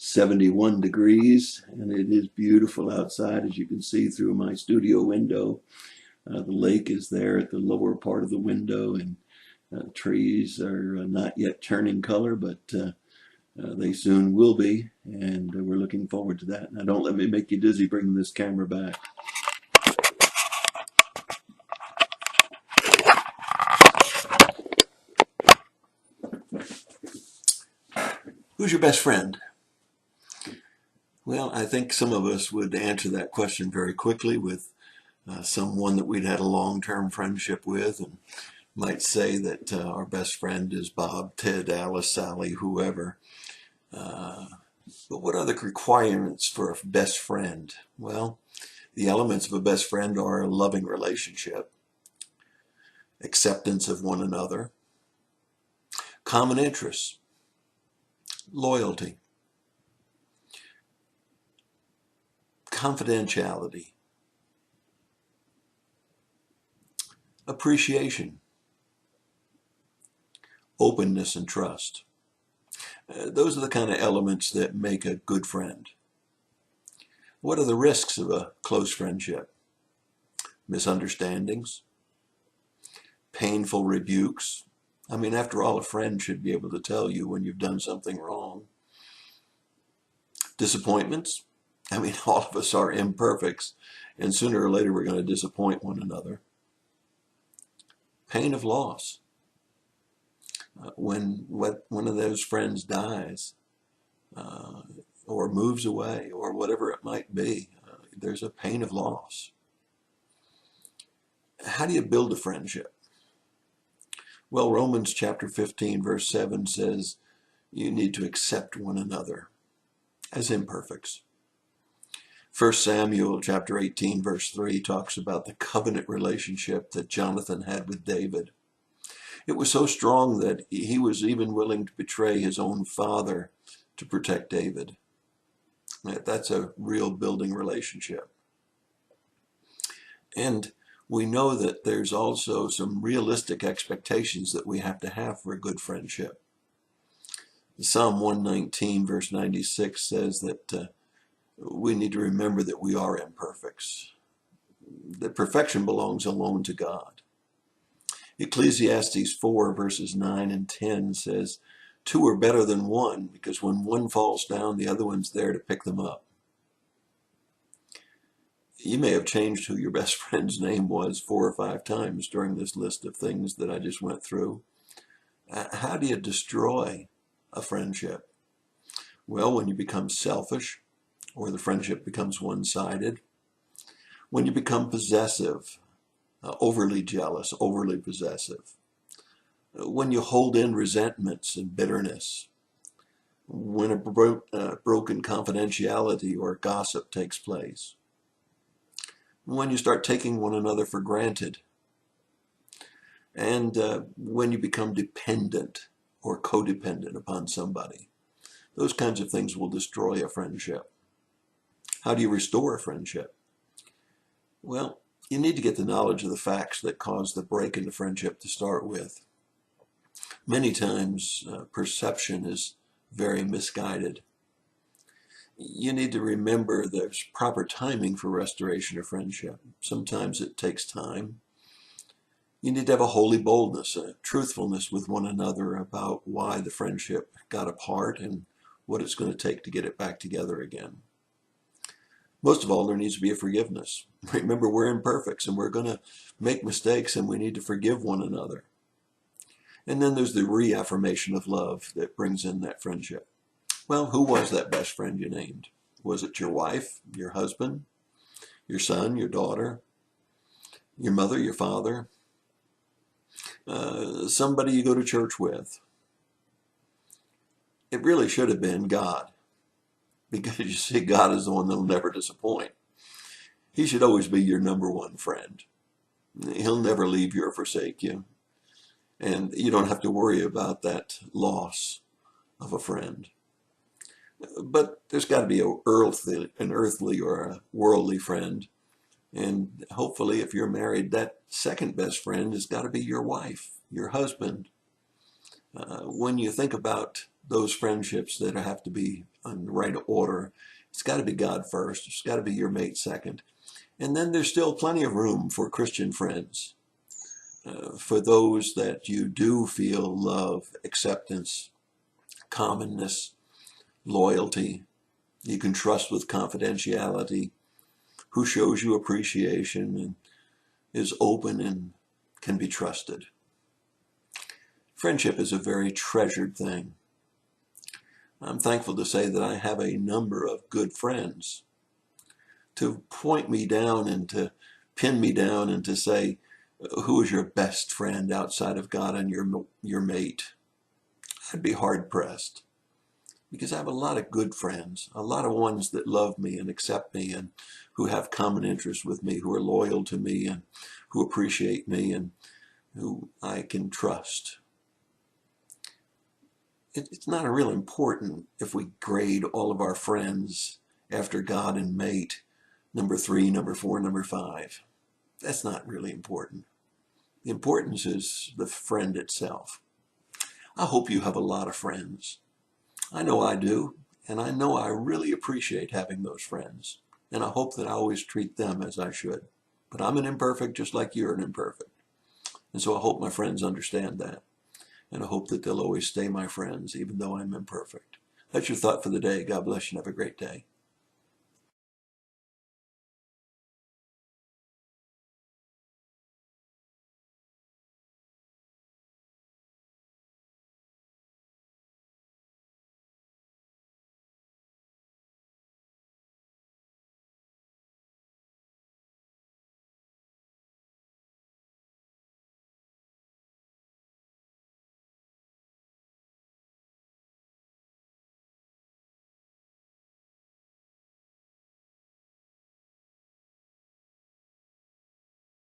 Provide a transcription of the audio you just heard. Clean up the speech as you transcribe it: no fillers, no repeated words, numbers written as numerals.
71 degrees, and it is beautiful outside, as you can see through my studio window. The lake is there at the lower part of the window, and trees are not yet turning color, but they soon will be, and we're looking forward to that. Now, don't let me make you dizzy bringing this camera back. Who's your best friend? Well, I think some of us would answer that question very quickly with someone that we'd had a long-term friendship with, and might say that our best friend is Bob, Ted, Alice, Sally, whoever. But what are the requirements for a best friend? Well, the elements of a best friend are a loving relationship, acceptance of one another, common interests, loyalty, confidentiality, appreciation, openness, and trust. Those are the kind of elements that make a good friend. What are the risks of a close friendship? Misunderstandings, painful rebukes. I mean, after all, a friend should be able to tell you when you've done something wrong. Disappointments. I mean, all of us are imperfects, and sooner or later we're going to disappoint one another. Pain of loss. When one of those friends dies or moves away or whatever it might be, there's a pain of loss. How do you build a friendship? Well, Romans chapter 15 verse 7 says you need to accept one another as imperfects. 1 Samuel chapter 18 verse 3 talks about the covenant relationship that Jonathan had with David. It was so strong that he was even willing to betray his own father to protect David. That's a real building relationship. And we know that there's also some realistic expectations that we have to have for a good friendship. Psalm 119 verse 96 says that we need to remember that we are imperfects, that perfection belongs alone to God. Ecclesiastes 4 verses 9 and 10 says, two are better than one, because when one falls down, the other one's there to pick them up. You may have changed who your best friend's name was 4 or 5 times during this list of things that I just went through. How do you destroy a friendship? Well, when you become selfish, or the friendship becomes one-sided. When you become possessive, overly jealous, overly possessive. When you hold in resentments and bitterness. When a broken confidentiality or gossip takes place. When you start taking one another for granted. And when you become dependent or codependent upon somebody. Those kinds of things will destroy a friendship. How do you restore a friendship? Well, you need to get the knowledge of the facts that caused the break in the friendship to start with. Many times, perception is very misguided. You need to remember there's proper timing for restoration of friendship. Sometimes it takes time. You need to have a holy boldness, a truthfulness with one another about why the friendship got apart and what it's going to take to get it back together again. Most of all, there needs to be a forgiveness. Remember, we're imperfects and we're going to make mistakes, and we need to forgive one another. And then there's the reaffirmation of love that brings in that friendship. Well, who was that best friend you named? Was it your wife, your husband, your son, your daughter, your mother, your father, somebody you go to church with? It really should have been God. Because you see, God is the one that will never disappoint. He should always be your number one friend. He'll never leave you or forsake you. And you don't have to worry about that loss of a friend. But there's got to be an earthly or a worldly friend. And hopefully, if you're married, that second best friend has got to be your wife, your husband. When you think about those friendships that have to be in the right order, it's got to be God first. It's got to be your mate second. And then there's still plenty of room for Christian friends, for those that you do feel love, acceptance, commonness, loyalty, you can trust with confidentiality, who shows you appreciation and is open and can be trusted. Friendship is a very treasured thing. I'm thankful to say that I have a number of good friends. To point me down and to pin me down and to say, who is your best friend outside of God and your mate? I'd be hard pressed, because I have a lot of good friends, a lot of ones that love me and accept me and who have common interests with me, who are loyal to me and who appreciate me and who I can trust. It's not real important if we grade all of our friends after God and mate, number 3, number 4, number 5. That's not really important. The importance is the friend itself. I hope you have a lot of friends. I know I do, and I know I really appreciate having those friends, and I hope that I always treat them as I should. But I'm an imperfect just like you're an imperfect. And so I hope my friends understand that, and I hope that they'll always stay my friends even though I'm imperfect. That's your thought for the day. God bless you and have a great day.